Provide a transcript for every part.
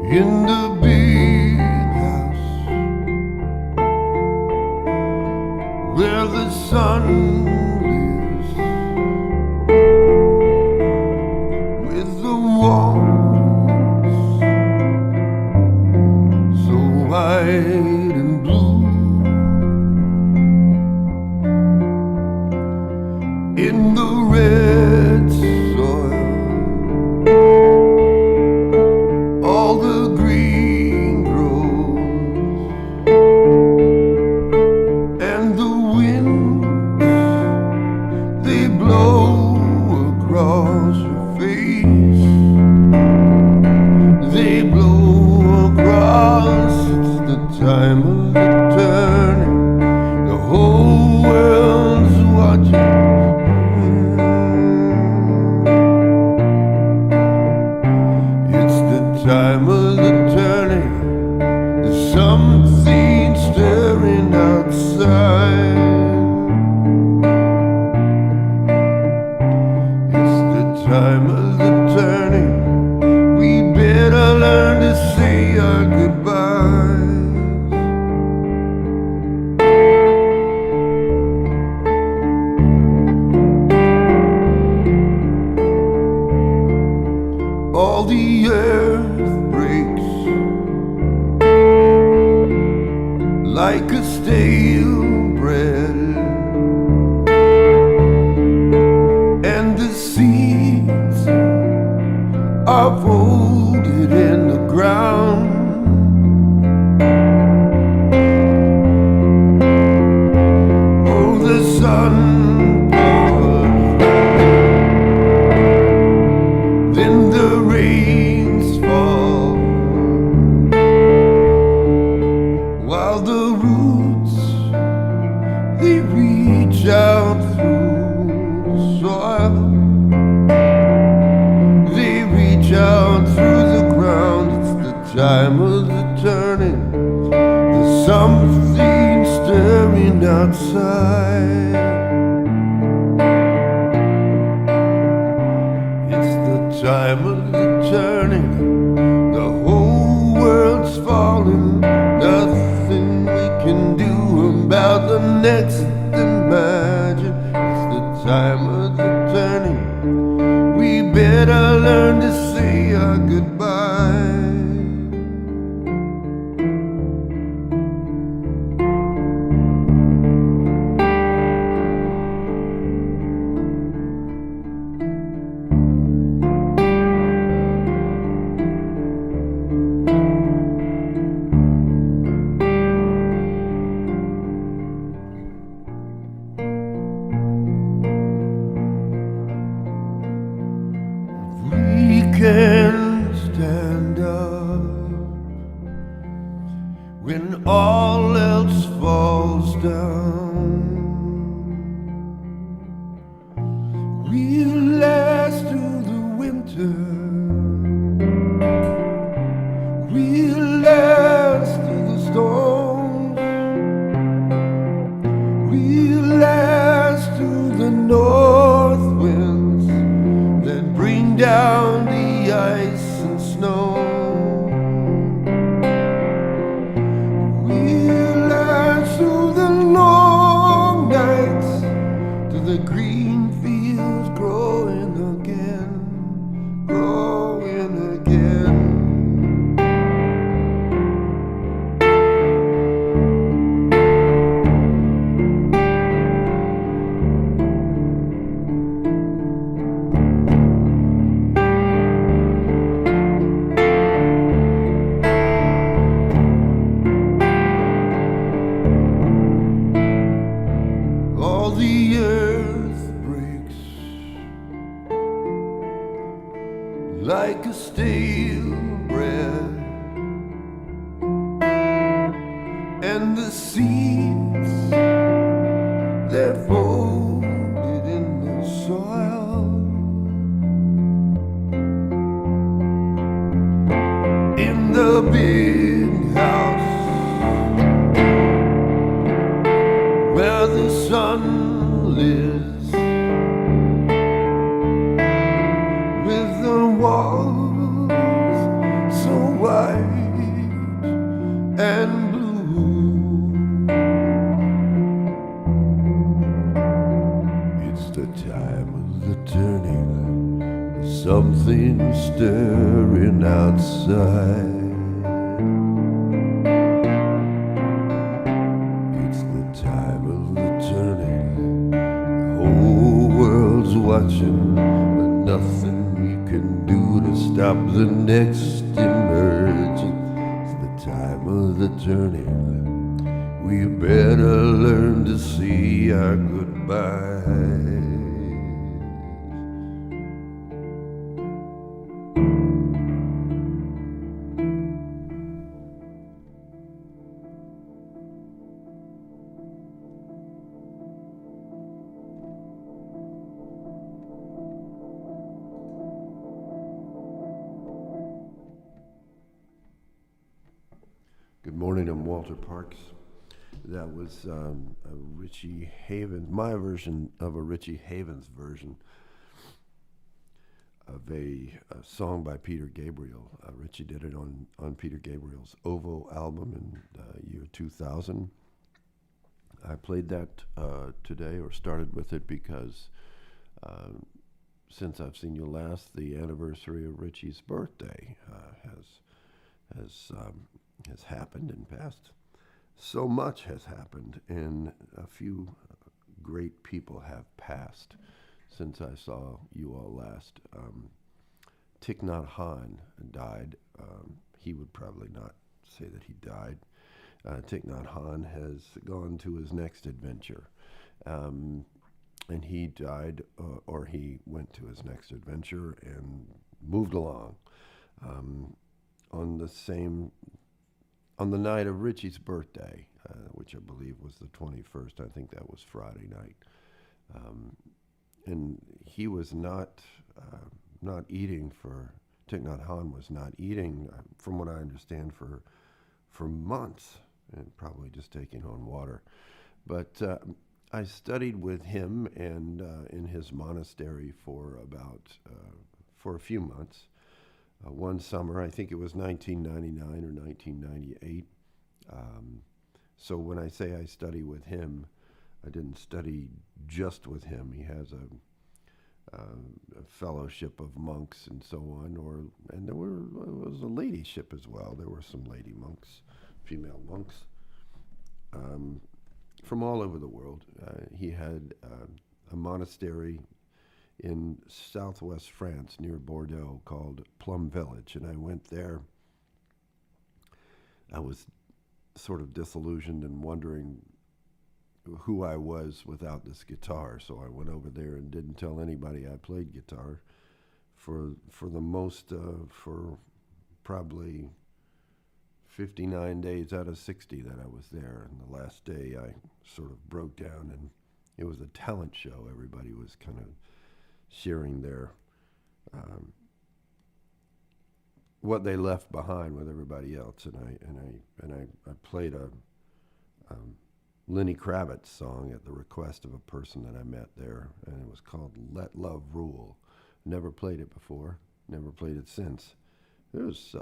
in the big house where the sun lives, with the walls so white and blue, in the red soil all the green grows, and the winds, they blow across your face, they blow across. It's the time of the turning, the whole world's watching. Time of the turning, there's something stirring outside. It's the time of the turning, we better learn to say our goodbyes. All the earth breaks like a stale bread, and the seeds are folded in the ground. Oh, the sun pours, then the rains fall, while the roots, they reach out through the soil, they reach out through the ground. It's the time of the turning, there's something stirring outside. It's the time of the turning, the whole world's falling, nothing we can do about the next imagine. It's the time of the turning, we better learn to say our goodbye. We can stand up when all else falls down. We'll last through the winter, we'll last through the storms, we'll last through the north winds that bring down the ice and snow. We'll last through the long nights to the green fields growing again, growing again. All the earth breaks like a stale bread, and the seeds, they're folded in the soil, in the big house where the sun lives, with the walls so white and blue. It's the time of the turning, there's something stirring outside. It's the time of the turning, the whole world's watching, but nothing we can do to stop the next emergence. It's the time of the turning, we better learn to see our goodbyes. Good morning, I'm Walter Parks. That was a Richie Havens, my version of a Richie Havens version of a song by Peter Gabriel. Richie did it on Peter Gabriel's OVO album in the year 2000. I played that today, or started with it, because since I've seen you last, the anniversary of Richie's birthday has happened and passed. So much has happened, and a few great people have passed since I saw you all last. Thich Nhat Hanh died. He would probably not say that he died. Thich Nhat Hanh has gone to his next adventure. And he died, or he went to his next adventure and moved along. On the night of Richie's birthday, which I believe was the 21st, I think that was Friday night, and he was not eating for, Thich Nhat Hanh was not eating, from what I understand, for months, and probably just taking on water. But I studied with him and in his monastery for a few months. One summer, I think it was 1999 or 1998. So when I say I study with him, I didn't study just with him. He has a fellowship of monks and so on, and there was a ladyship as well. There were some lady monks, female monks, from all over the world. He had a monastery in southwest France near Bordeaux called Plum Village, and I went there. I was sort of disillusioned and wondering who I was without this guitar, so I went over there and didn't tell anybody I played guitar for probably 59 days out of 60 that I was there. And the last day I sort of broke down, and it was a talent show. Everybody was kind of sharing their what they left behind with everybody else, and I played a Lenny Kravitz song at the request of a person that I met there, and it was called "Let Love Rule." Never played it before, never played it since. It was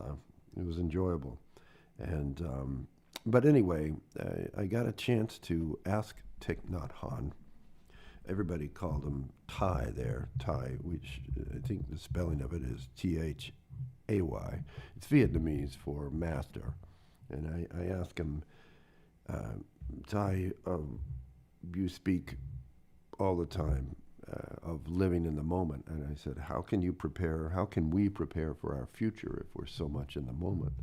enjoyable, and but anyway, I got a chance to ask Thich Nhat Hanh. Everybody called him Thai there, Thai, which I think the spelling of it is T-H-A-Y. It's Vietnamese for master. And I asked him, Thai, you speak all the time of living in the moment. And I said, how can we prepare for our future if we're so much in the moment?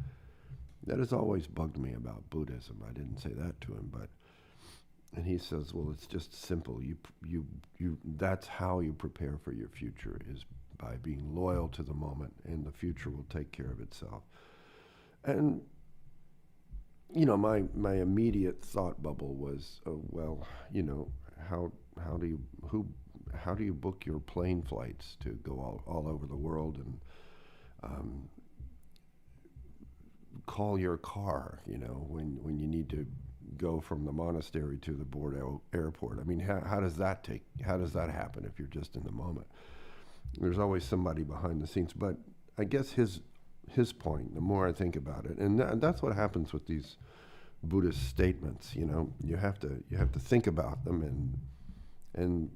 That has always bugged me about Buddhism. I didn't say that to him, and he says, well, it's just simple. That's how you prepare for your future, is by being loyal to the moment, and the future will take care of itself. And, my immediate thought bubble was, how do you book your plane flights to go all over the world, and call your car, when you need to go from the monastery to the Bordeaux airport? I mean, how does that happen if you're just in the moment? There's always somebody behind the scenes. But I guess his his point, the more I think about it. And that's what happens with these Buddhist statements. You have to think about them, and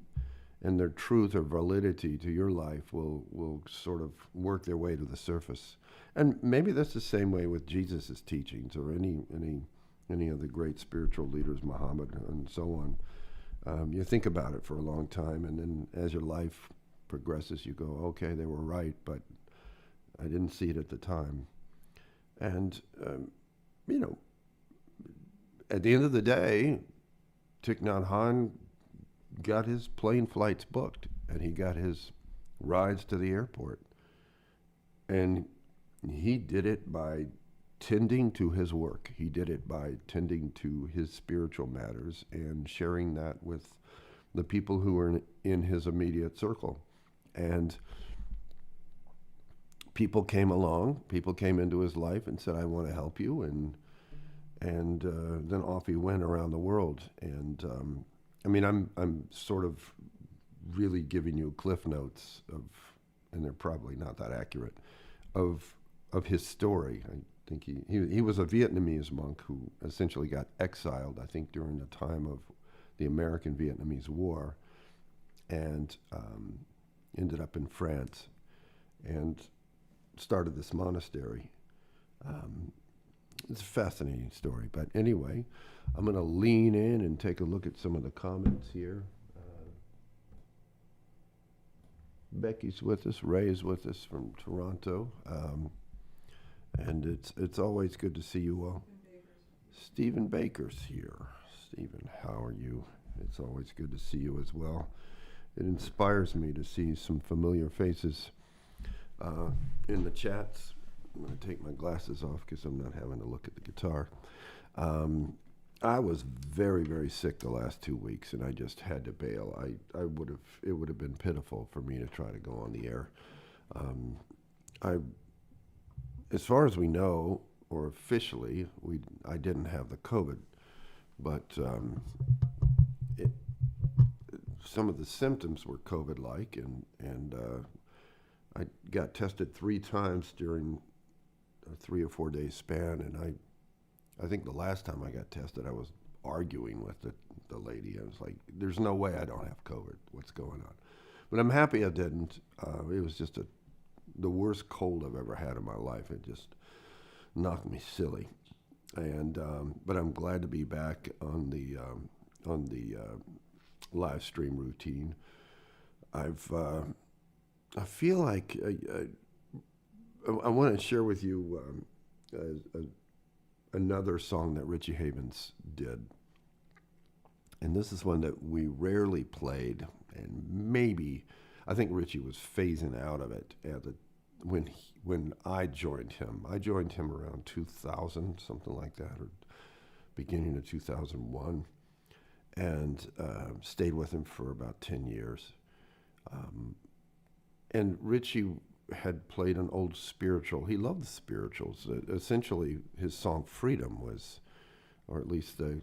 and their truth or validity to your life will sort of work their way to the surface. And maybe that's the same way with Jesus' teachings or any of the great spiritual leaders, Muhammad and so on. You think about it for a long time, and then as your life progresses, you go, okay, they were right, but I didn't see it at the time. And, you know, at the end of the day, Thich Nhat Hanh got his plane flights booked, and he got his rides to the airport. And he did it by tending to his work. He did it by tending to his spiritual matters and sharing that with the people who were in his immediate circle. And people came along, people came into his life and said, I want to help you. And then off he went around the world. And I mean, I'm sort of really giving you cliff notes of, and they're probably not that accurate, of his story. I think he was a Vietnamese monk who essentially got exiled, I think, during the time of the American-Vietnamese War, and ended up in France and started this monastery. It's a fascinating story, but anyway, I'm going to lean in and take a look at some of the comments here. Becky's with us, Ray's with us from Toronto, and it's always good to see you all. Stephen Baker's here. Stephen, how are you? It's always good to see you as well. It inspires me to see some familiar faces in the chats. I'm going to take my glasses off because I'm not having to look at the guitar. I was very, very sick the last 2 weeks, and I just had to bail. It would have been pitiful for me to try to go on the air. As far as we know, or officially, I didn't have the COVID, but some of the symptoms were COVID-like, and I got tested 3 times during a 3 or 4 day span, and I think the last time I got tested, I was arguing with the lady. I was like, there's no way I don't have COVID. What's going on? But I'm happy I didn't. It was just the worst cold I've ever had in my life. It just knocked me silly. And but I'm glad to be back on the live stream routine. I feel like I want to share with you another song that Richie Havens did. And this is one that we rarely played, and maybe, I think Richie was phasing out of it when I joined him. I joined him around 2000, something like that, or beginning of 2001, and stayed with him for about 10 years. And Richie had played an old spiritual. He loved the spirituals. Essentially, his song "Freedom" was, or at least the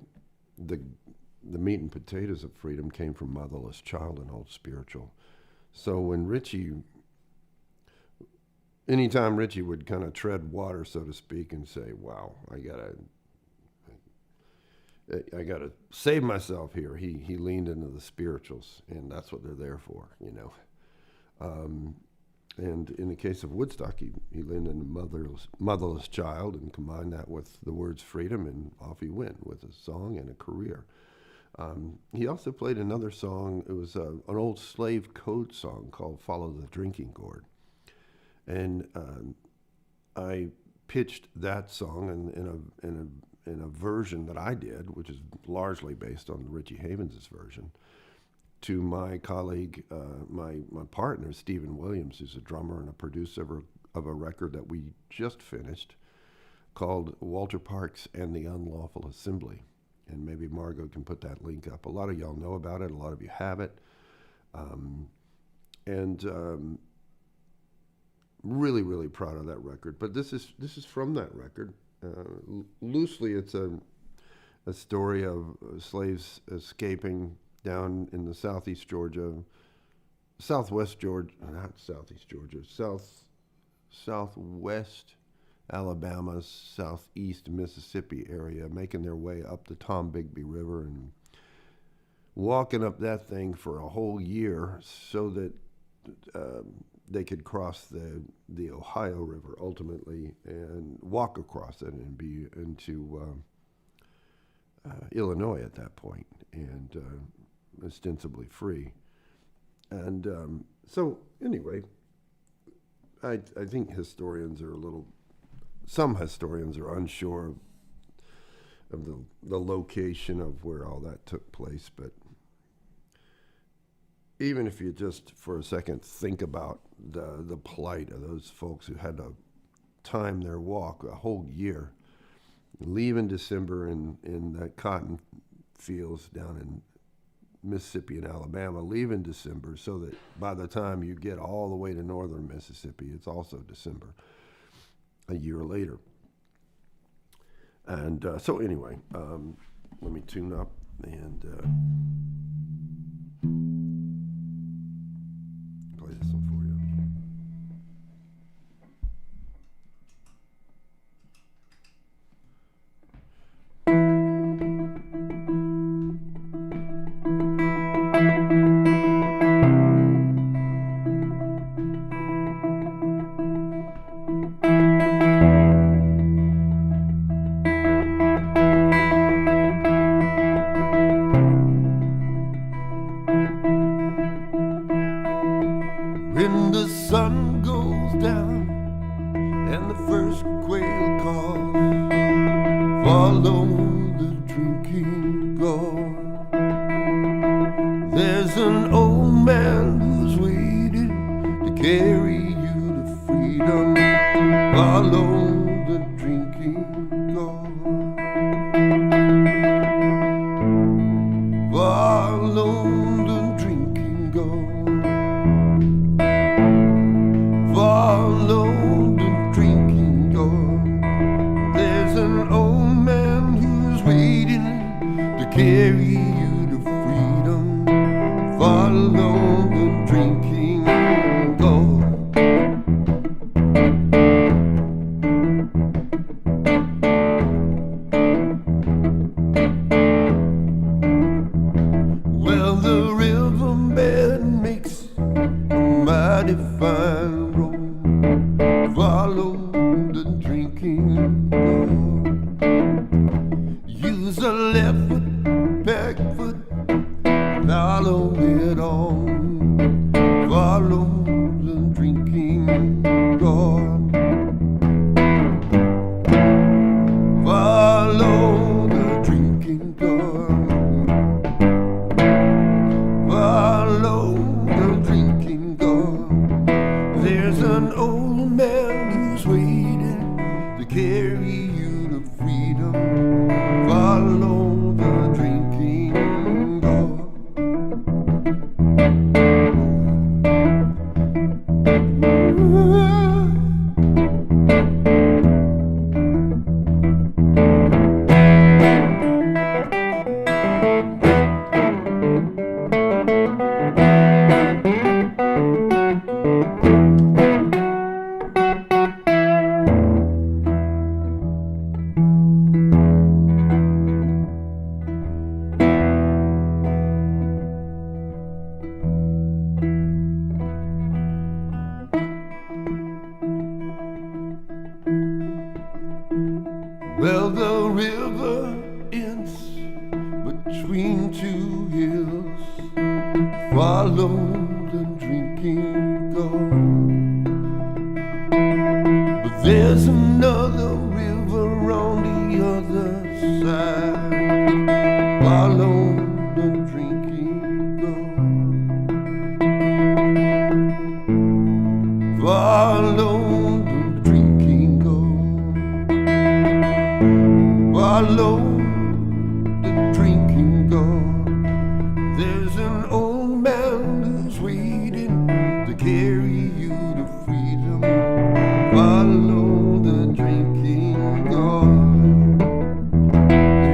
meat and potatoes of freedom came from "Motherless Child," an old spiritual. So when anytime Richie would kind of tread water, so to speak, and say, "Wow, I gotta save myself here," he leaned into the spirituals, and that's what they're there for, you know. And in the case of Woodstock, he leaned into motherless child and combined that with the words freedom, and off he went with a song and a career. He also played another song. It was an old slave code song called "Follow the Drinking Gourd." And I pitched that song in a version that I did, which is largely based on Richie Havens' version, to my colleague, my partner, Stephen Williams, who's a drummer and a producer of a record that we just finished called Walter Parks and the Unlawful Assembly. And maybe Margot can put that link up. A lot of y'all know about it. A lot of you have it. Really, really proud of that record. But this is from that record. Loosely, it's a story of slaves escaping down in the southwest Georgia, southwest Alabama, southeast Mississippi area, making their way up the Tombigbee River and walking up that thing for a whole year so that they could cross the Ohio River ultimately and walk across it and be into Illinois at that point, and ostensibly free. And so anyway, I think some historians are unsure of the location of where all that took place, but even if you just for a second think about the plight of those folks who had to time their walk a whole year, leave in December in the cotton fields down in Mississippi and Alabama, leave in December so that by the time you get all the way to northern Mississippi, it's also December a year later. And so anyway, let me tune up and play this one for you. When the sun goes down and the first quail calls, follow the drinking gone. There's an old man who's waiting to carry you to freedom. Follow the drinking gone. Follow the drinking gone. Follow the drinking gone. There's an old man who's waiting to carry you to freedom. Follow the drinking gone. Well, the riverbed makes a mighty fine road. Follow the drinking gone. Use a left foot, back foot, follow it on. Follow the drinking gone. Follow the drinking gone. Follow the drinking gone. There's an old man who's waiting to carry you to freedom. Follow the drinking gone. Well, the river ends between two hills. Follow the drinking gone. But there's another river on the other side. Follow the drinking gone. Follow the drinking gone. Follow the drinking gone. There's an old man who's waiting to carry you to freedom. Follow the drinking gone.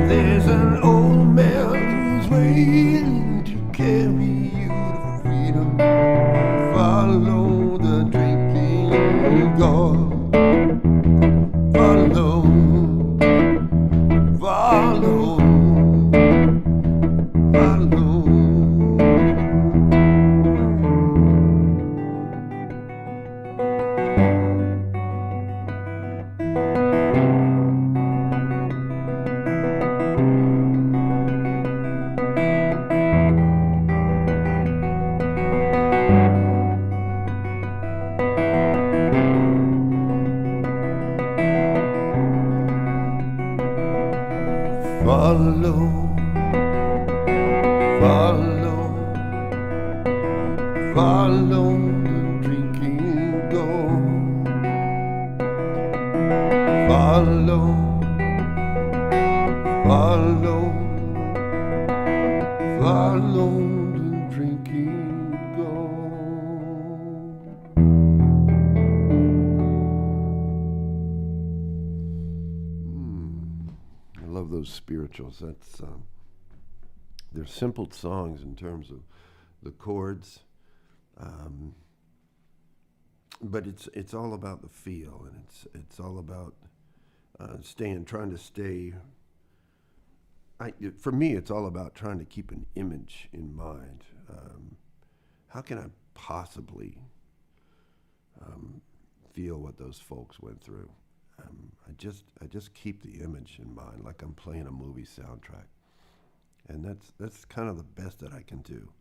There's an old man who's waiting to carry you to freedom. Follow the drinking gone. Follow, follow, follow the drinking go. Follow, follow, follow the drinking go. I love those spirituals. That's they're simple songs in terms of the chords, but it's all about the feel, and it's all about trying to stay. For me, it's all about trying to keep an image in mind. How can I possibly feel what those folks went through? I just keep the image in mind, like I'm playing a movie soundtrack, and that's kind of the best that I can do.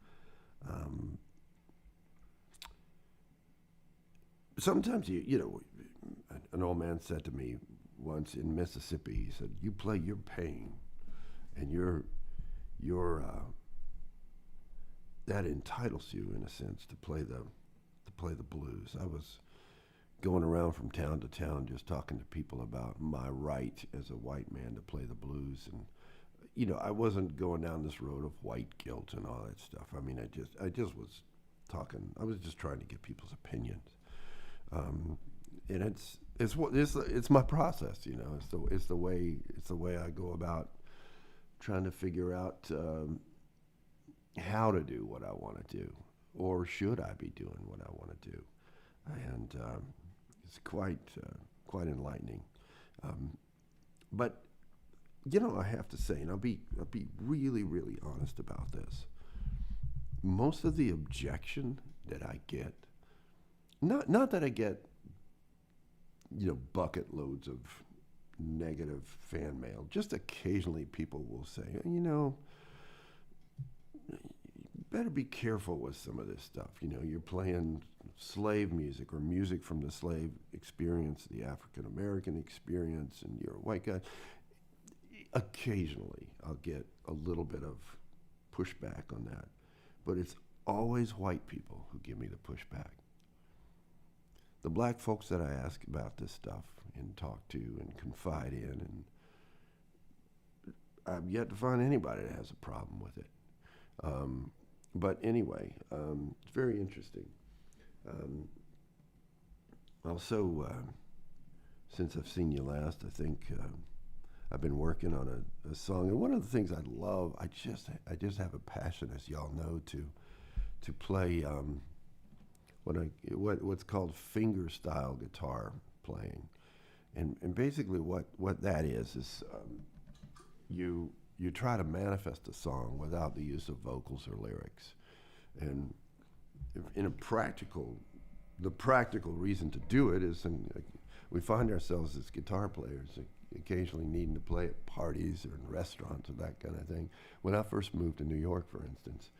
Sometimes you know, an old man said to me once in Mississippi, he said, "You play your pain, and that entitles you in a sense to play the blues." I was going around from town to town just talking to people about my right as a white man to play the blues, and you know, I wasn't going down this road of white guilt and all that stuff. I mean, I just was talking. I was just trying to get people's opinions, and it's my process. You know, it's the way I go about trying to figure out how to do what I want to do, or should I be doing what I want to do, and it's quite enlightening. But you know, I have to say, and I'll be really, really honest about this. Most of the objection that I get, not that I get, you know, bucket loads of negative fan mail. Just occasionally people will say, you know, you better be careful with some of this stuff. You know, you're playing slave music or music from the slave experience, the African American experience, and you're a white guy. Occasionally I'll get a little bit of pushback on that, but it's always white people who give me the pushback. The black folks that I ask about this stuff and talk to and confide in, and I've yet to find anybody that has a problem with it. But anyway, it's very interesting. Also, since I've seen you last, I think I've been working on a song, and one of the things I love, I just have a passion, as y'all know, to play what's called finger style guitar playing, and basically what that is you try to manifest a song without the use of vocals or lyrics, and in the practical reason to do it is, we find ourselves as guitar players occasionally needing to play at parties or in restaurants or that kind of thing. When I first moved to New York, for instance,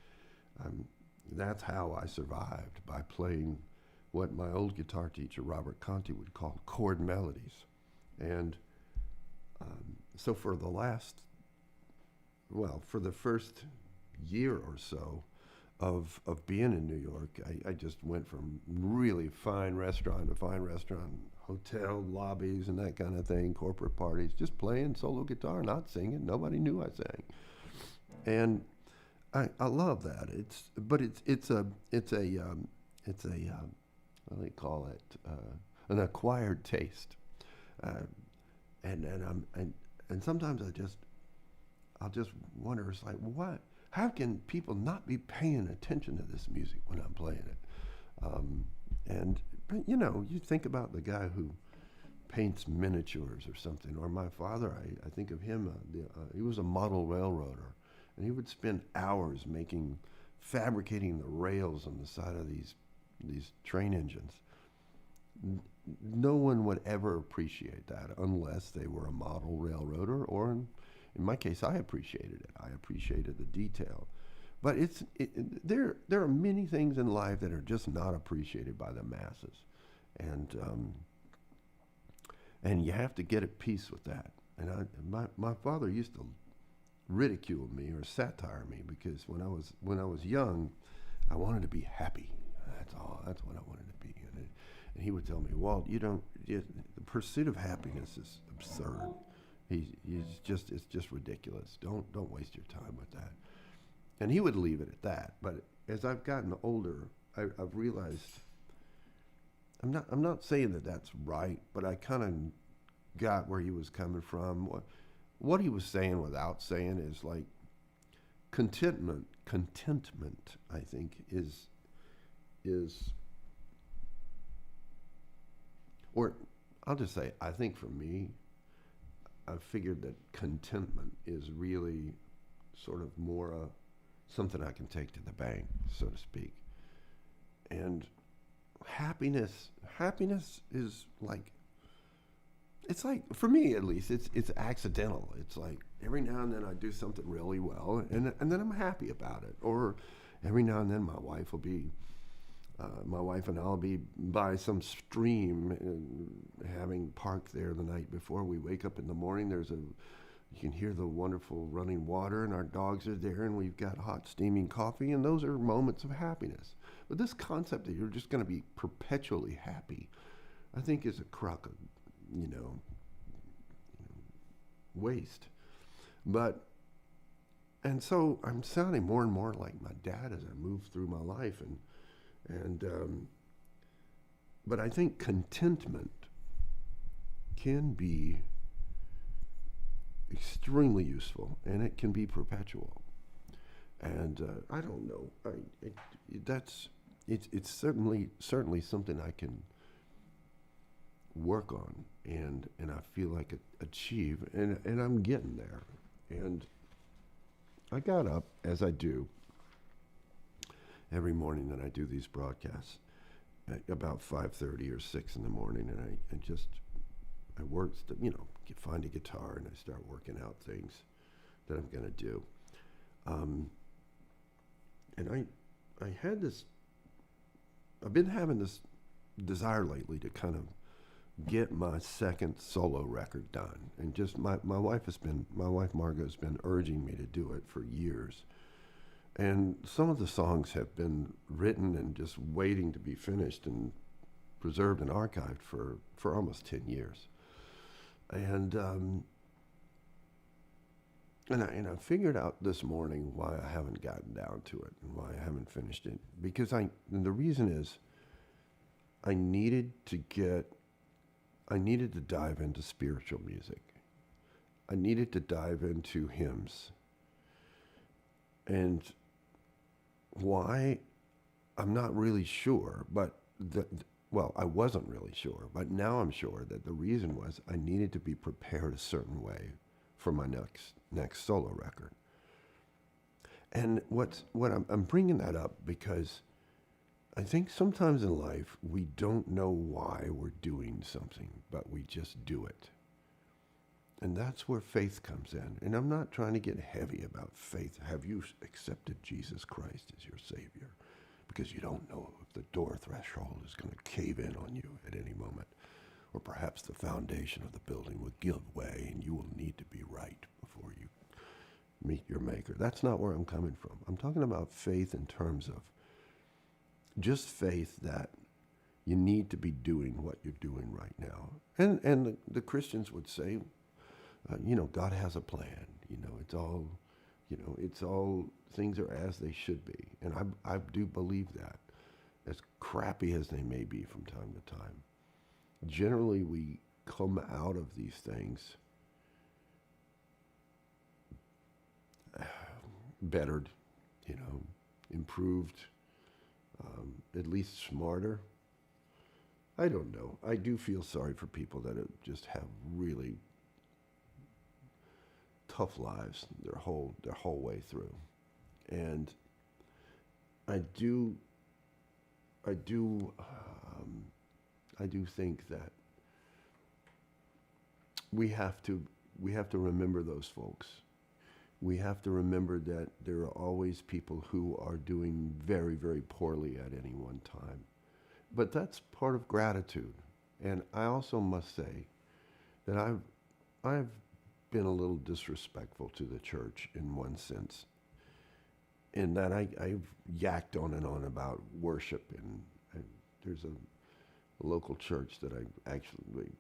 that's how I survived, by playing what my old guitar teacher, Robert Conti, would call chord melodies. And so for the first year or so of being in New York, I just went from really fine restaurant to fine restaurant, hotel lobbies and that kind of thing, corporate parties, just playing solo guitar, not singing. Nobody knew I sang, and I love that. It's a what do they call it? An acquired taste, and sometimes I'll just wonder, it's like, what? How can people not be paying attention to this music when I'm playing it? But you know, you think about the guy who paints miniatures or something, or my father, I think of him, he was a model railroader, and he would spend hours fabricating the rails on the side of these train engines. No one would ever appreciate that unless they were a model railroader, or in my case, I appreciated it. I appreciated the detail. But there are many things in life that are just not appreciated by the masses, and you have to get at peace with that. And my father used to ridicule me or satire me, because when I was young, I wanted to be happy. That's all. That's what I wanted to be. And he would tell me, Walt, the pursuit of happiness is absurd. It's just ridiculous. Don't waste your time with that. And he would leave it at that. But as I've gotten older, I've realized I'm not saying that that's right, but I kind of got where he was coming from. What he was saying without saying is like contentment. Contentment, I think, is or I'll just say, I think for me, I figured that contentment is really sort of more something I can take to the bank, so to speak. And happiness is like, it's like, for me at least, it's accidental. It's like every now and then I do something really well, and then I'm happy about it. Or every now and then my wife and I'll be by some stream and having parked there the night before. We wake up in the morning, you can hear the wonderful running water, and our dogs are there, and we've got hot steaming coffee, and those are moments of happiness. But this concept that you're just going to be perpetually happy, I think is a crock of, waste. And so I'm sounding more and more like my dad as I move through my life, but I think contentment can be extremely useful, and it can be perpetual. And I don't know. It's certainly something I can work on, and I feel like achieve, and I'm getting there. And I got up, as I do every morning that I do these broadcasts, at about 5:30 or 6 in the morning, and I work, find a guitar, and I start working out things that I'm going to do. And I've been having this desire lately to kind of get my second solo record done. And just my wife Margot has been urging me to do it for years. And some of the songs have been written and just waiting to be finished and preserved and archived for almost 10 years. And I figured out this morning why I haven't gotten down to it and why I haven't finished it. Because the reason is I needed to dive into spiritual music. I needed to dive into hymns. And why, I'm not really sure, but I wasn't really sure, but now I'm sure that the reason was I needed to be prepared a certain way for my next solo record. And I'm bringing that up because I think sometimes in life we don't know why we're doing something, but we just do it. And that's where faith comes in. And I'm not trying to get heavy about faith. Have you accepted Jesus Christ as your Savior? Because you don't know if the door threshold is going to cave in on you at any moment. Or perhaps the foundation of the building will give way and you will need to be right before you meet your Maker. That's not where I'm coming from. I'm talking about faith in terms of just faith that you need to be doing what you're doing right now. And the Christians would say, God has a plan. It's all things are as they should be. And I do believe that, as crappy as they may be from time to time. Generally, we come out of these things bettered, improved, at least smarter. I don't know. I do feel sorry for people that just have really tough lives their whole way through. And I do think that we have to remember those folks. We have to remember that there are always people who are doing very, very poorly at any one time. But that's part of gratitude. And I also must say that I've been a little disrespectful to the church in one sense, in that I've yacked on and on about worship, and there's a local church that I actually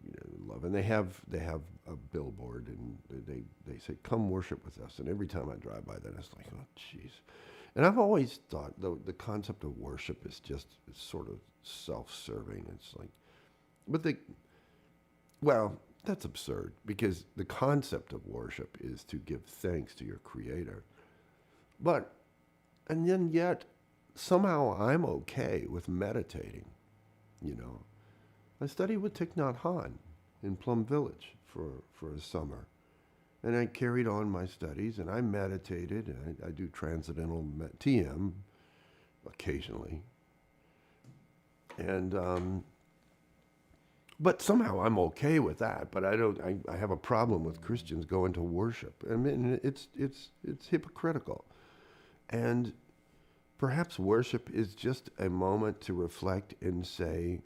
love, and they have a billboard, and they say, "Come worship with us." And every time I drive by that, it's like, oh, jeez. And I've always thought the concept of worship is just sort of self-serving. It's like, well, that's absurd, because the concept of worship is to give thanks to your Creator. And then yet, somehow I'm okay with meditating, I studied with Thich Nhat Hanh in Plum Village for a summer. And I carried on my studies, and I meditated, and I do transcendental TM occasionally. And but somehow I'm okay with that. But I have a problem with Christians going to worship. I mean, it's hypocritical. And perhaps worship is just a moment to reflect and say,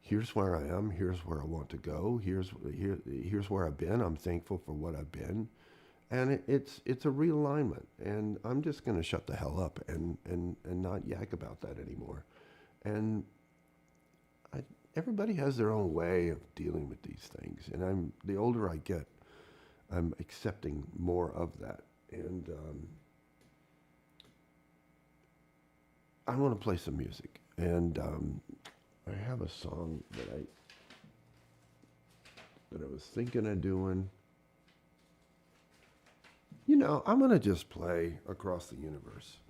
here's where I am, here's where I want to go, here's where I've been, I'm thankful for what I've been. And it's a realignment. And I'm just going to shut the hell up and not yak about that anymore. And everybody has their own way of dealing with these things. And the older I get, I'm accepting more of that. And I want to play some music. And I have a song that I was thinking of doing. I'm going to just play Across the Universe.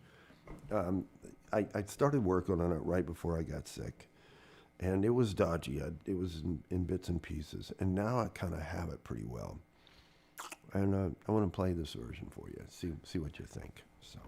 I started working on it right before I got sick. And it was dodgy. It was in bits and pieces. And now I kind of have it pretty well. And I want to play this version for you. See what you think. So.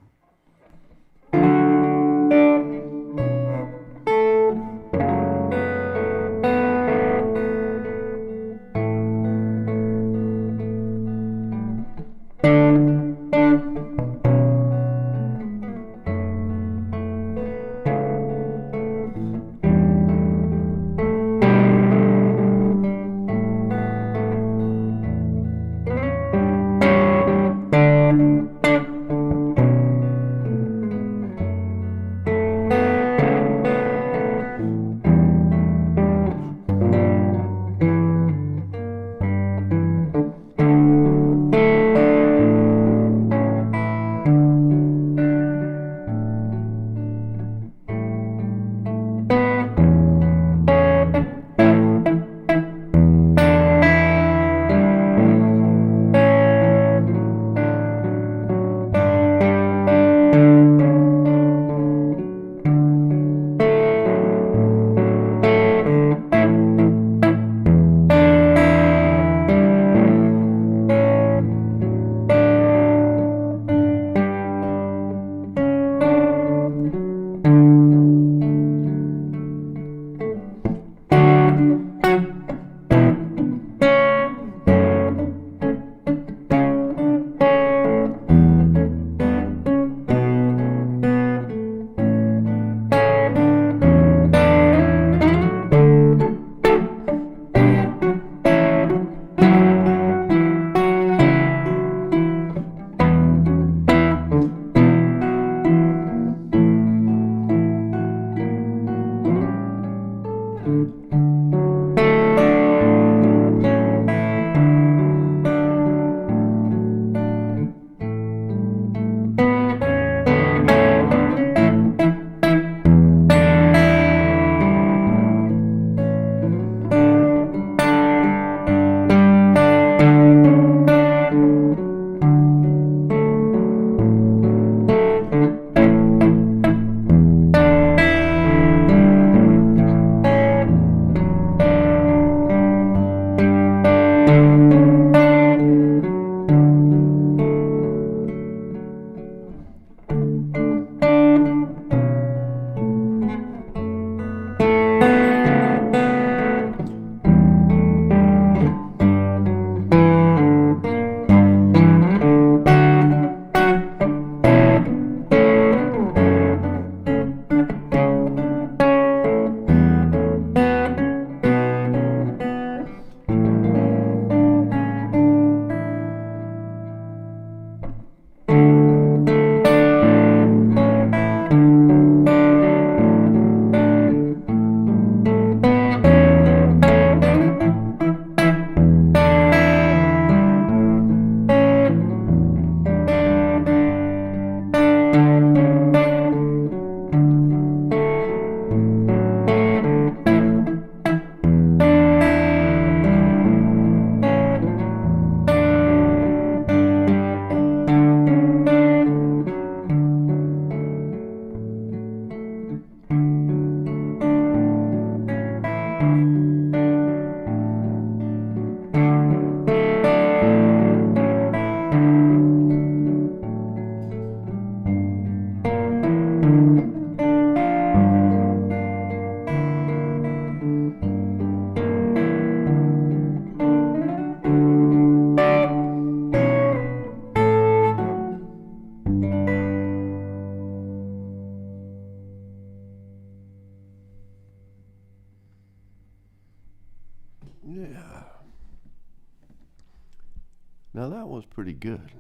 Now that was pretty good.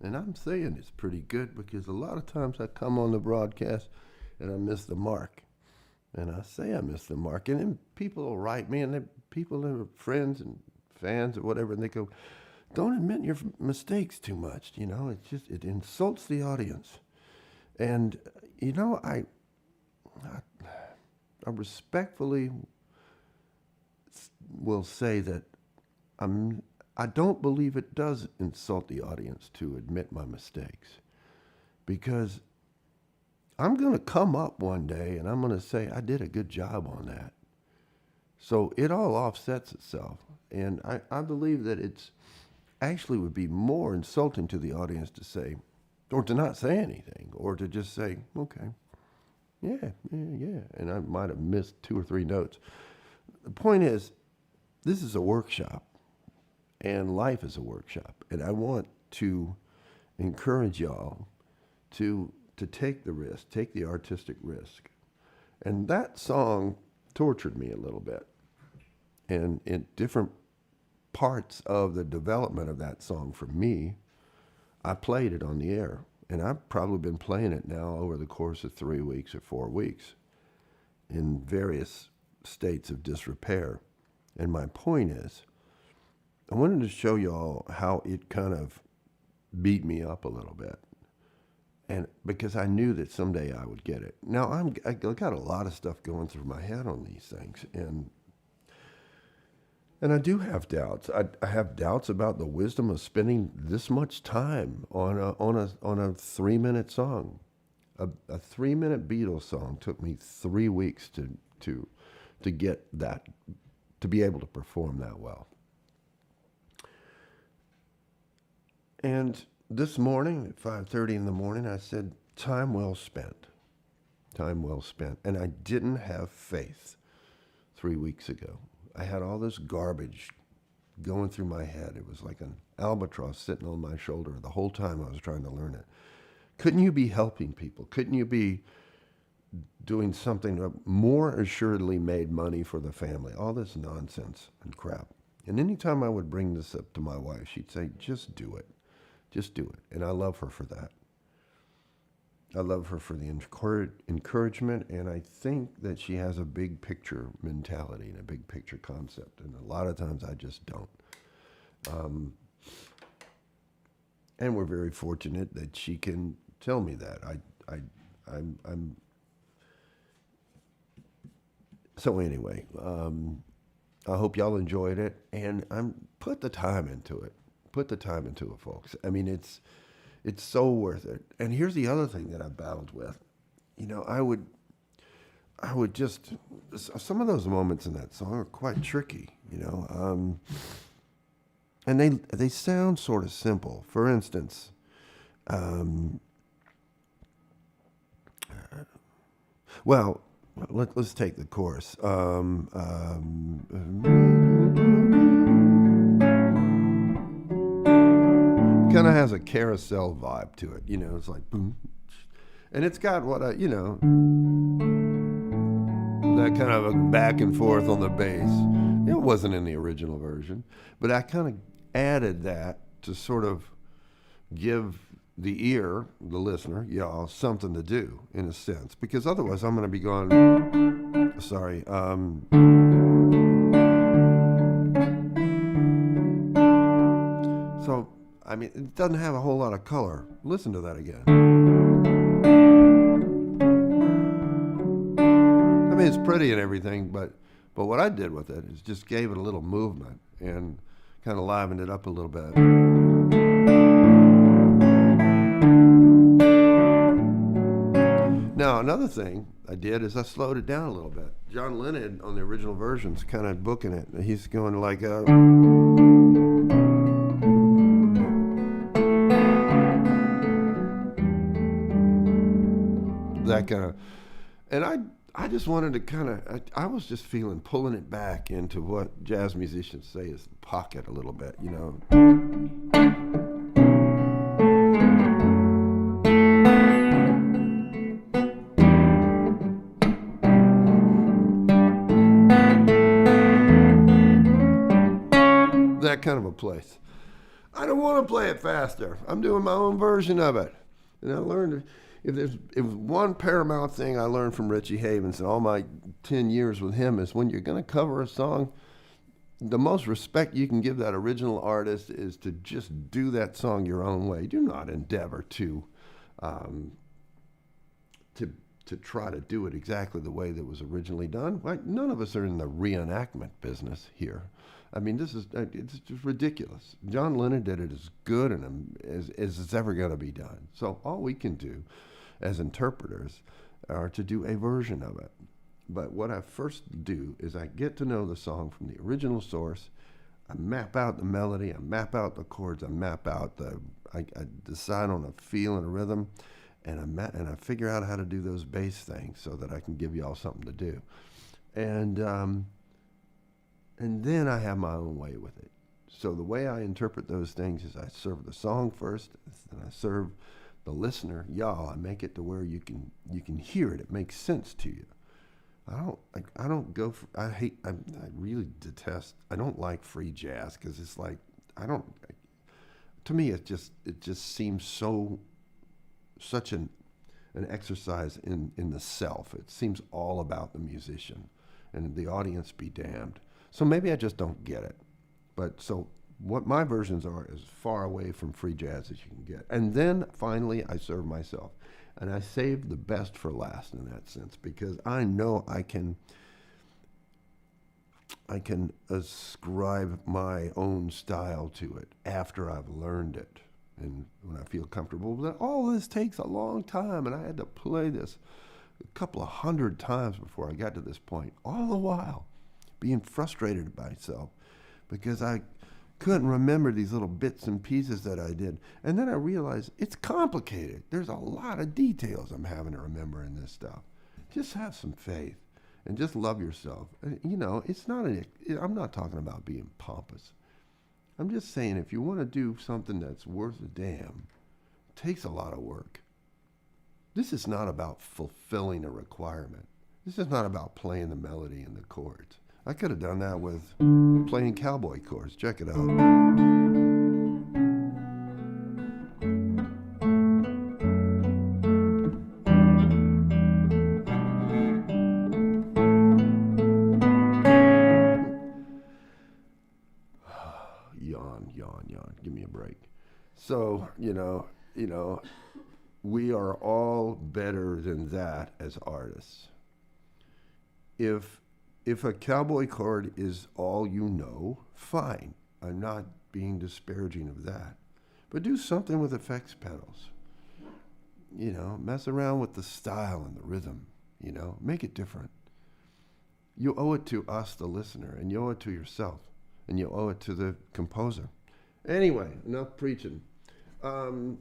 And I'm saying it's pretty good because a lot of times I come on the broadcast and I miss the mark. And I say I miss the mark. And then people will write me, and people that are friends and fans or whatever, and they go, don't admit your mistakes too much. It insults the audience. And, I respectfully will say that I don't believe it does insult the audience to admit my mistakes, because I'm going to come up one day and I'm going to say I did a good job on that. So it all offsets itself. And I believe that it's actually would be more insulting to the audience to say, or to not say anything, or to just say, okay, yeah. And I might have missed 2 or 3 notes. The point is, this is a workshop, and life is a workshop. And I want to encourage y'all to take the risk, take the artistic risk. And that song tortured me a little bit. And in different parts of the development of that song for me, I played it on the air. And I've probably been playing it now over the course of 3 weeks or 4 weeks in various states of disrepair. And my point is, I wanted to show y'all how it kind of beat me up a little bit. And because I knew that someday I would get it. Now, I got a lot of stuff going through my head on these things. And I do have doubts. I have doubts about the wisdom of spending this much time on a 3-minute song. A 3-minute Beatles song took me 3 weeks to get that, to be able to perform that well. And this morning at 5:30 in the morning, I said, time well spent. Time well spent. And I didn't have faith 3 weeks ago. I had all this garbage going through my head. It was like an albatross sitting on my shoulder the whole time I was trying to learn it. Couldn't you be helping people? Couldn't you be doing something that more assuredly made money for the family? All this nonsense and crap. And anytime I would bring this up to my wife, she'd say, just do it. Just do it. And I love her for that. I love her for the encouragement, and I think that she has a big picture mentality and a big picture concept, and a lot of times I just don't. And we're very fortunate that she can tell me that. I'm. So anyway, I hope y'all enjoyed it, and put the time into it. Put the time into it, folks. I mean, it's so worth it. And here's the other thing that I battled with. I would just, some of those moments in that song are quite tricky, and they sound sort of simple. For instance, well, let's take the chorus. Kind of has a carousel vibe to it, it's like boom, and it's got what that kind of a back and forth on the bass. It wasn't in the original version, but I kind of added that to sort of give the ear, the listener, y'all, something to do in a sense, because otherwise I'm going to be going, sorry, so I mean, it doesn't have a whole lot of color. Listen to that again. I mean, it's pretty and everything, but what I did with it is just gave it a little movement and kind of livened it up a little bit. Now, another thing I did is I slowed it down a little bit. John Lennon on the original version's kind of booking it. He's going like that kind of, and I just wanted to kind of, I was just feeling pulling it back into what jazz musicians say is the pocket a little bit, that kind of a place. I don't want to play it faster. I'm doing my own version of it. And I learned, it was one paramount thing I learned from Richie Havens in all my 10 years with him is when you're going to cover a song, the most respect you can give that original artist is to just do that song your own way. Do not endeavor to try to do it exactly the way that was originally done. Like, none of us are in the reenactment business here. I mean, it's just ridiculous. John Lennon did it as good and as it's ever going to be done. So all we can do as interpreters are to do a version of it. But what I first do is I get to know the song from the original source. I map out the melody, I map out the chords, I decide on a feel and a rhythm, and I figure out how to do those bass things so that I can give you all something to do. And then I have my own way with it. So the way I interpret those things is I serve the song first, and I serve the listener, y'all. I make it to where you can hear it. It makes sense to you. I really detest, I don't like free jazz because it's like, to me it just seems such an exercise in the self. It seems all about the musician and the audience be damned. So maybe I just don't get it. But so what my versions are is far away from free jazz as you can get. And then finally I serve myself. And I save the best for last in that sense because I know I can ascribe my own style to it after I've learned it and when I feel comfortable. But all this takes a long time, and I had to play this a couple of hundred times before I got to this point, all the while being frustrated by myself because I couldn't remember these little bits and pieces that I did. And then I realized it's complicated. There's a lot of details I'm having to remember in this stuff. Just have some faith and just love yourself. You know, I'm not talking about being pompous. I'm just saying if you want to do something that's worth a damn, it takes a lot of work. This is not about fulfilling a requirement. This is not about playing the melody and the chords. I could have done that with playing cowboy chords. Check it out. Yawn. Give me a break. So, you know, we are all better than that as artists. If a cowboy chord is all you know, fine. I'm not being disparaging of that. But do something with effects pedals. You know, mess around with the style and the rhythm. You know, make it different. You owe it to us, the listener, and you owe it to yourself, and you owe it to the composer. Anyway, enough preaching. I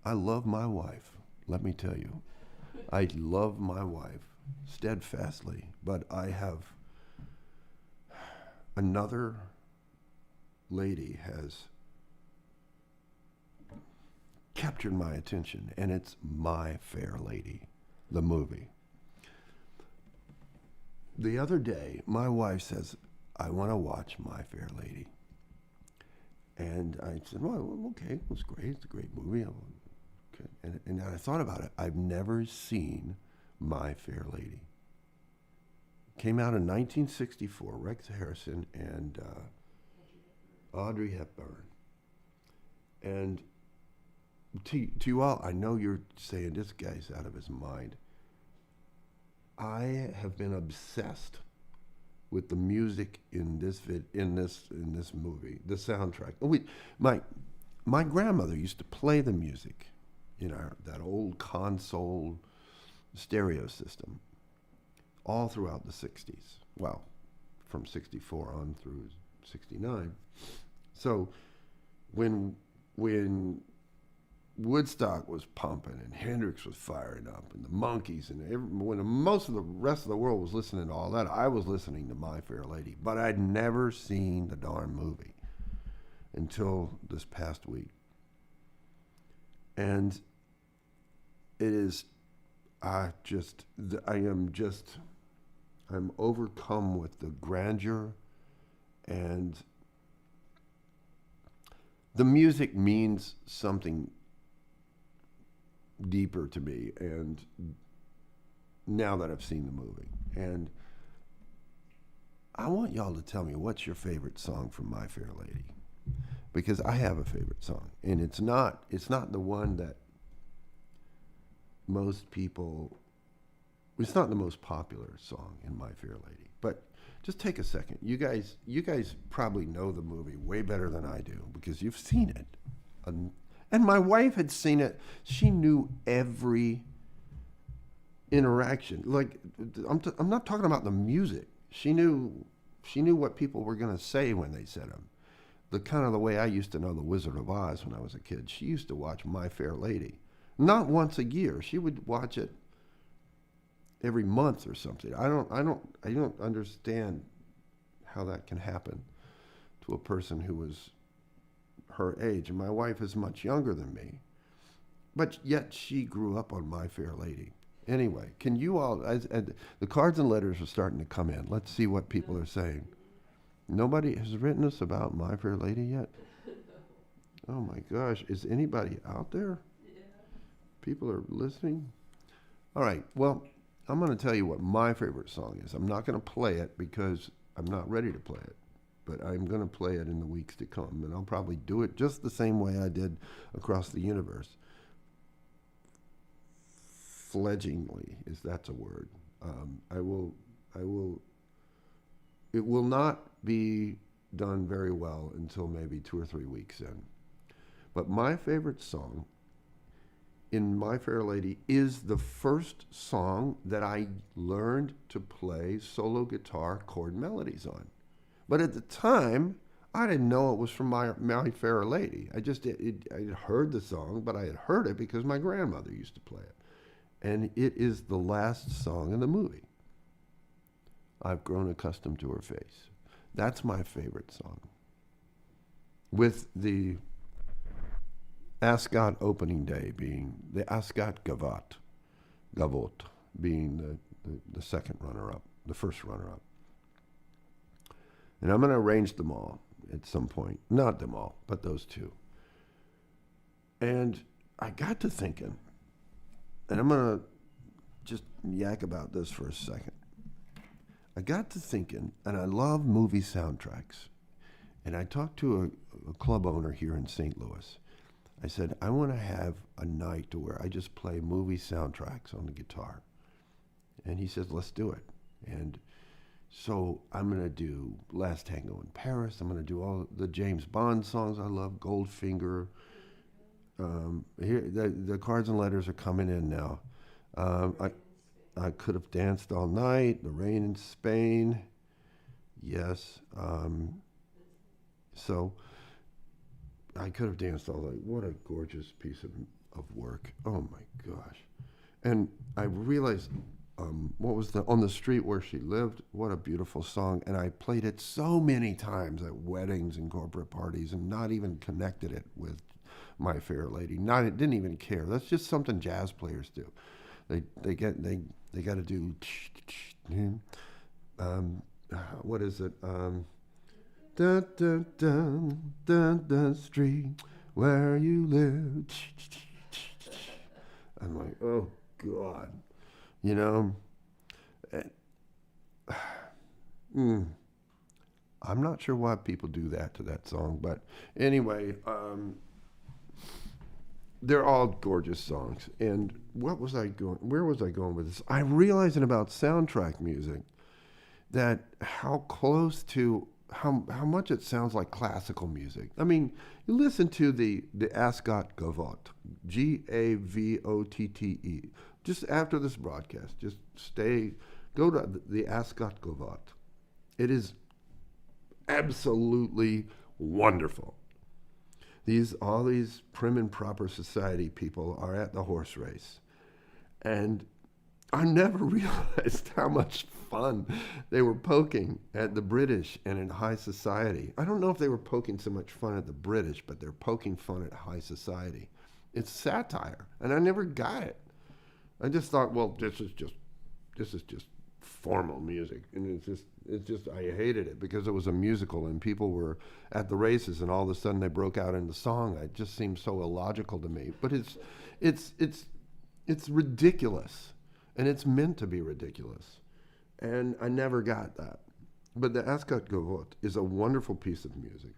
love my wife, let me tell you. I love my wife steadfastly, but I have another lady has captured my attention, and it's My Fair Lady, the movie. The other day, my wife says, I want to watch My Fair Lady. And I said, well, okay, it was great. It's a great movie. Okay. And I thought about it. I've never seen My Fair Lady. It came out in 1964, Rex Harrison and Audrey Hepburn. And to you all, I know you're saying this guy's out of his mind. I have been obsessed with the music in this movie, the soundtrack. My grandmother used to play the music in that old console stereo system all throughout the 60s. Well, from 64 on through 69. So when Woodstock was pumping and Hendrix was firing up and the Monkees and when most of the rest of the world was listening to all that, I was listening to My Fair Lady. But I'd never seen the darn movie until this past week. And it is, I'm overcome with the grandeur And the music means something deeper to me, and now that I've seen the movie. And I want y'all to tell me what's your favorite song from My Fair Lady, because I have a favorite song, and it's not the one that most people. It's not the most popular song in My Fair Lady, but just take a second. You guys probably know the movie way better than I do because you've seen it, and my wife had seen it. She knew every interaction. Like I'm not talking about the music. She knew what people were going to say when they said them. The way I used to know the Wizard of Oz when I was a kid. She used to watch My Fair Lady, not once a year. She would watch it every month or something. I don't understand how that can happen to a person who was her age. And my wife is much younger than me, but yet she grew up on My Fair Lady. Anyway, can you all, the cards and letters are starting to come in. Let's see what people are saying. Nobody has written us about My Fair Lady yet? Oh my gosh, is anybody out there? Yeah. People are listening? All right, well, I'm going to tell you what my favorite song is. I'm not going to play it because I'm not ready to play it, but I'm going to play it in the weeks to come, and I'll probably do it just the same way I did Across the Universe. Fledgingly, if that's a word. It will not be done very well until maybe 2 or 3 weeks in. But my favorite song in My Fair Lady is the first song that I learned to play solo guitar chord melodies on. But at the time, I didn't know it was from My Fair Lady. I had heard the song, but I had heard it because my grandmother used to play it. And it is the last song in the movie. I've grown accustomed to her face. That's my favorite song. With the Ascot opening day being the Ascot Gavotte being the second runner-up, the first runner-up. And I'm going to arrange them all at some point. Not them all, but those two. And I got to thinking, and I'm going to just yak about this for a second. I got to thinking, and I love movie soundtracks. And I talked to a club owner here in St. Louis. I said, I want to have a night to where I just play movie soundtracks on the guitar. And he says, let's do it. And so I'm going to do Last Tango in Paris. I'm going to do all the James Bond songs I love, Goldfinger. Here, the cards and letters are coming in now. I Could Have Danced All Night, The Rain in Spain. Yes. So I Could Have Danced All Night. What a gorgeous piece of work. Oh my gosh. And I realized what was On the Street Where She Lived. What a beautiful song. And I played it so many times at weddings and corporate parties and not even connected it with My Fair Lady. Didn't even care. That's just something jazz players do. They got to do what is it? Dun, dun, dun, dun, dun, street where you live. I'm like, oh God, you know. I'm not sure why people do that to that song, but anyway, they're all gorgeous songs. And where was I going with this? I'm realizing about soundtrack music that how close to how much it sounds like classical music. I mean, you listen to the Ascot Gavotte, Gavotte. Just after this broadcast, go to the Ascot Gavotte. It is absolutely wonderful. All these prim and proper society people are at the horse race. And I never realized how much fun they were poking at the British and in high society. I don't know if they were poking so much fun at the British, but they're poking fun at high society. It's satire, and I never got it. I just thought, well, this is just formal music, and it's just I hated it because it was a musical and people were at the races and all of a sudden they broke out into song. It just seemed so illogical to me. But it's ridiculous, and it's meant to be ridiculous, and I never got that. But the Ascot Gavot is a wonderful piece of music,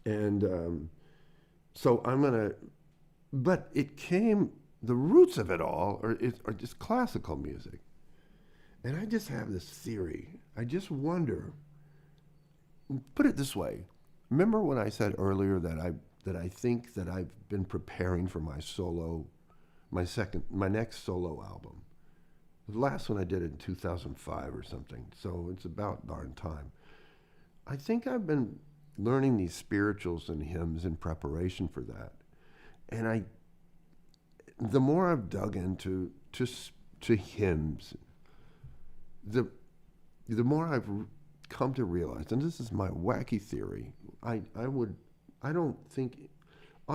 and so I'm gonna. But it came. The roots of it all are just classical music. And I just have this theory. I just wonder. Put it this way. Remember when I said earlier that I think that I've been preparing for my next solo album. The last one I did in 2005 or something. So it's about darn time. I think I've been learning these spirituals and hymns in preparation for that. And the more I've dug into hymns, the more I've come to realize, and this is my wacky theory, I don't think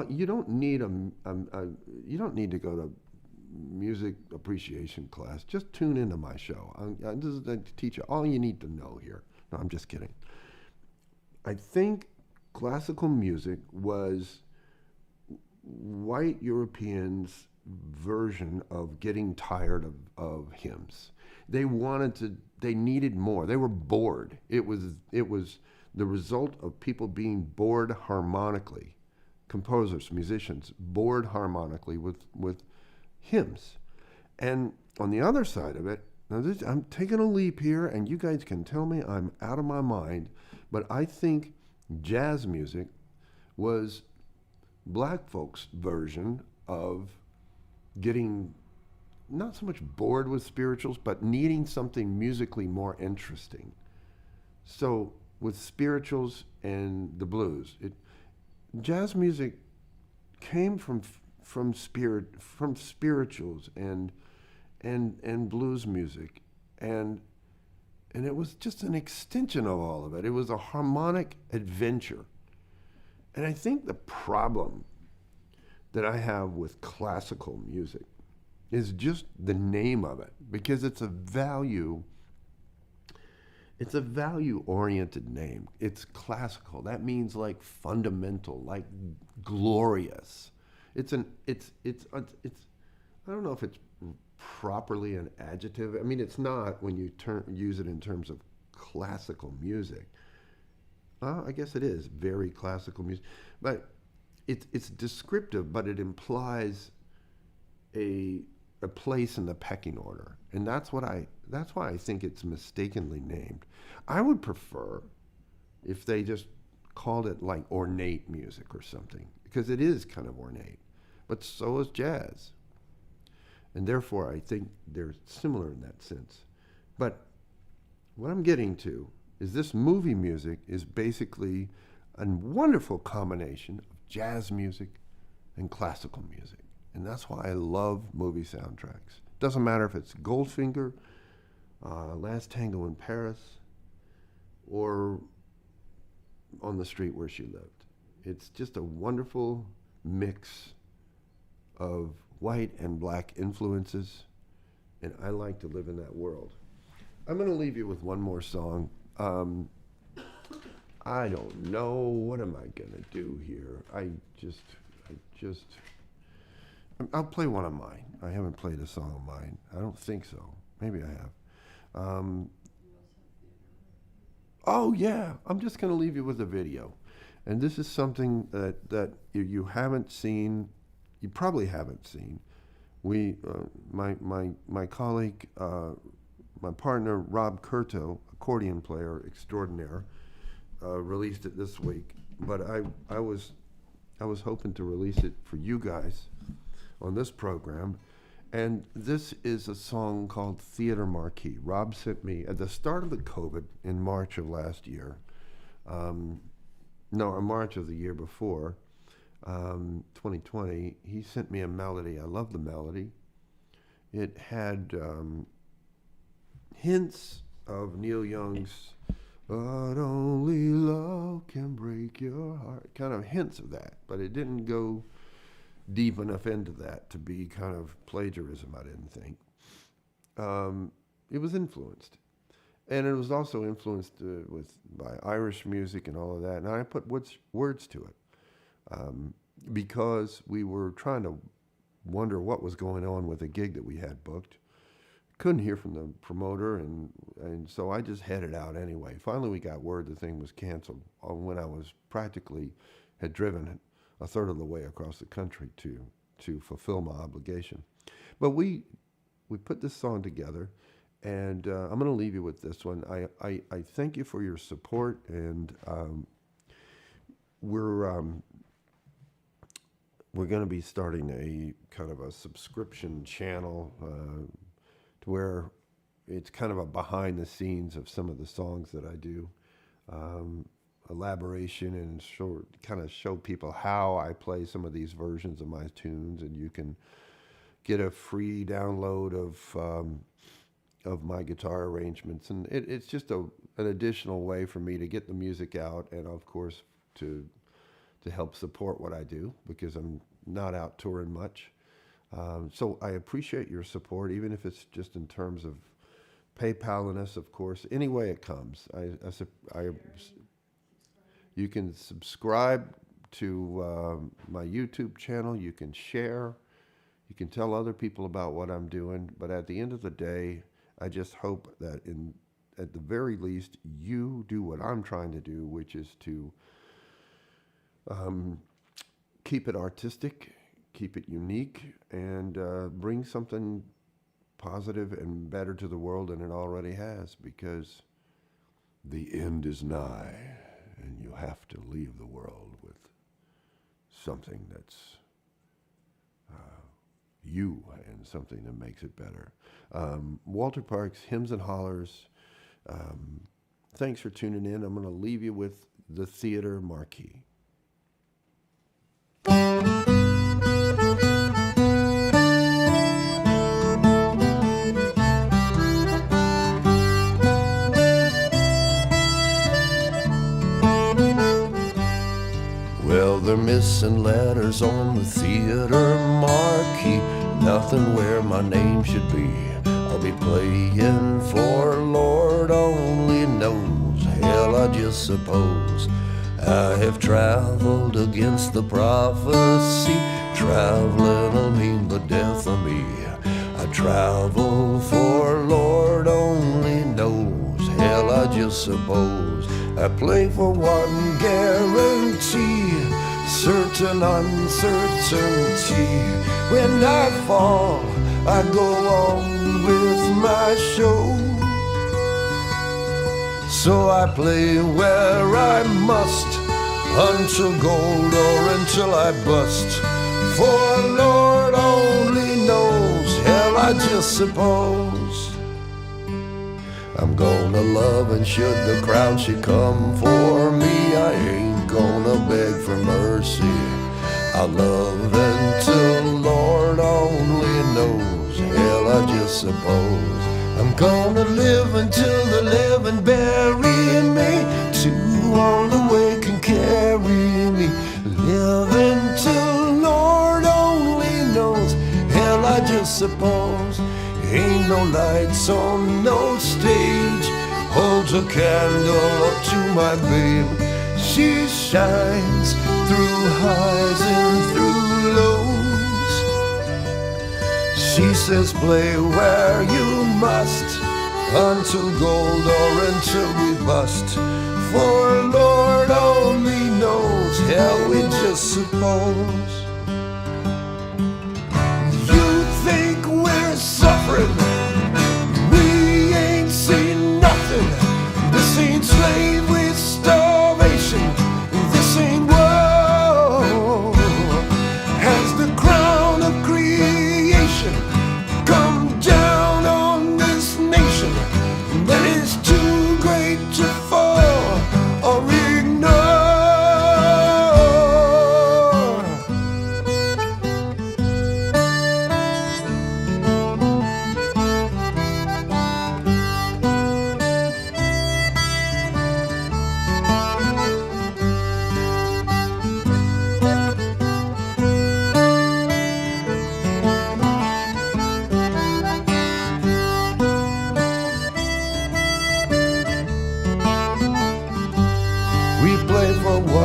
you don't need you don't need to go to music appreciation class. Just tune into my show. This is to teach you all you need to know here. No, I'm just kidding. I think classical music was white Europeans' version of getting tired of hymns. They needed more. They were bored. It was the result of people being bored harmonically. Composers, musicians, bored harmonically with hymns. And on the other side of it, I'm taking a leap here, and you guys can tell me I'm out of my mind, but I think jazz music was black folks' version of getting not so much bored with spirituals, but needing something musically more interesting. So with spirituals and the blues, jazz music came from spirituals and blues music, and it was just an extension of all of it. It was a harmonic adventure. And I think the problem that I have with classical music is just the name of it, because it's a value oriented name. It's classical. That means like fundamental, like glorious. I don't know if it's properly an adjective. I mean, it's not when you use it in terms of classical music. I guess it is very classical music, but it's descriptive, but it implies a place in the pecking order, and that's why I think it's mistakenly named. I would prefer if they just called it like ornate music or something, because it is kind of ornate, but so is jazz, and therefore I think they're similar in that sense. But what I'm getting to is this movie music is basically a wonderful combination of jazz music and classical music. And that's why I love movie soundtracks. Doesn't matter if it's Goldfinger, Last Tango in Paris, or On the Street Where She Lived. It's just a wonderful mix of white and black influences, and I like to live in that world. I'm going to leave you with one more song. I don't know. What am I going to do here? I'll play one of mine. I haven't played a song of mine. I don't think so. Maybe I have. Oh, yeah. I'm just going to leave you with a video. And this is something that you haven't seen. You probably haven't seen. My colleague, my partner, Rob Curto, accordion player extraordinaire, released it this week. But I was hoping to release it for you guys on this program. And this is a song called Theater Marquee. Rob sent me at the start of the COVID in March of last year. March of the year before, 2020. He sent me a melody. I love the melody. It had hints of Neil Young's "But Only Love Can Break Your Heart," kind of hints of that, but it didn't go deep enough into that to be kind of plagiarism, I didn't think. it was influenced. And it was also influenced by Irish music and all of that. And I put words to it because we were trying to wonder what was going on with a gig that we had booked. Couldn't hear from the promoter, and so I just headed out anyway. Finally, we got word the thing was canceled when I was had driven a third of the way across the country to fulfill my obligation. But we put this song together, and I'm going to leave you with this one. I thank you for your support, and we're going to be starting a kind of a subscription channel to where it's kind of a behind the scenes of some of the songs that I do, elaboration, and kind of show people how I play some of these versions of my tunes, and you can get a free download of my guitar arrangements, and it's just an additional way for me to get the music out, and of course to help support what I do, because I'm not out touring much. So I appreciate your support, even if it's just in terms of PayPaling us, of course. Any way it comes, you can subscribe to my YouTube channel. You can share. You can tell other people about what I'm doing. But at the end of the day, I just hope that at the very least, you do what I'm trying to do, which is to keep it artistic, keep it unique, and bring something positive and better to the world than it already has, because the end is nigh, and you have to leave the world with something that's you, and something that makes it better. Walter Parks, Hymns and Hollers. Thanks for tuning in. I'm going to leave you with the Theater Marquee. Well, they're missing letters on the theater marquee. Nothing where my name should be. I'll be playing for Lord only knows. Hell, I just suppose I have traveled against the prophecy. Traveling will mean the death of me. I travel for Lord only knows. Hell, I just suppose I play for one guarantee, certain uncertainty. When I fall, I go on with my show. So I play where I must, until gold or until I bust. For Lord only knows, hell, I just suppose I'm gonna love, and should the crowd should come for me, I ain't gonna beg for mercy. I'll love until Lord only knows, hell, I just suppose I'm gonna live until the living bury me. Two on the way can carry me. Live until Lord only knows, hell, I just suppose. Ain't no lights on no stage, holds a candle up to my babe. She shines through highs and through lows. She says play where you must, until gold or until we bust. For Lord only knows, hell, we just suppose. You think we're suffering, we ain't seen nothing. This ain't slavery, starvation, this ain't war. Has the crown of creation come down on this nation that is too great to fall or ignore?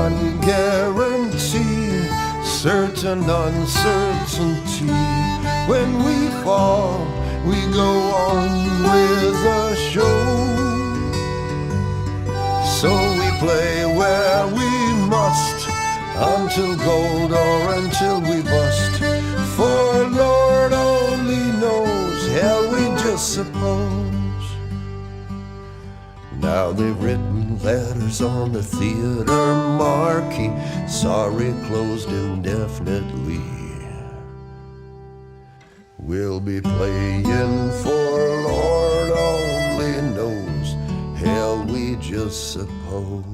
one guarantee, certain uncertainty. When we fall, we go on with the show. So we play where we must, until gold or until we bust. For Lord only knows, hell we just suppose. Now they've written letters on the theater marquee, sorry closed indefinitely. We'll be playing for Lord only knows, hell we just suppose.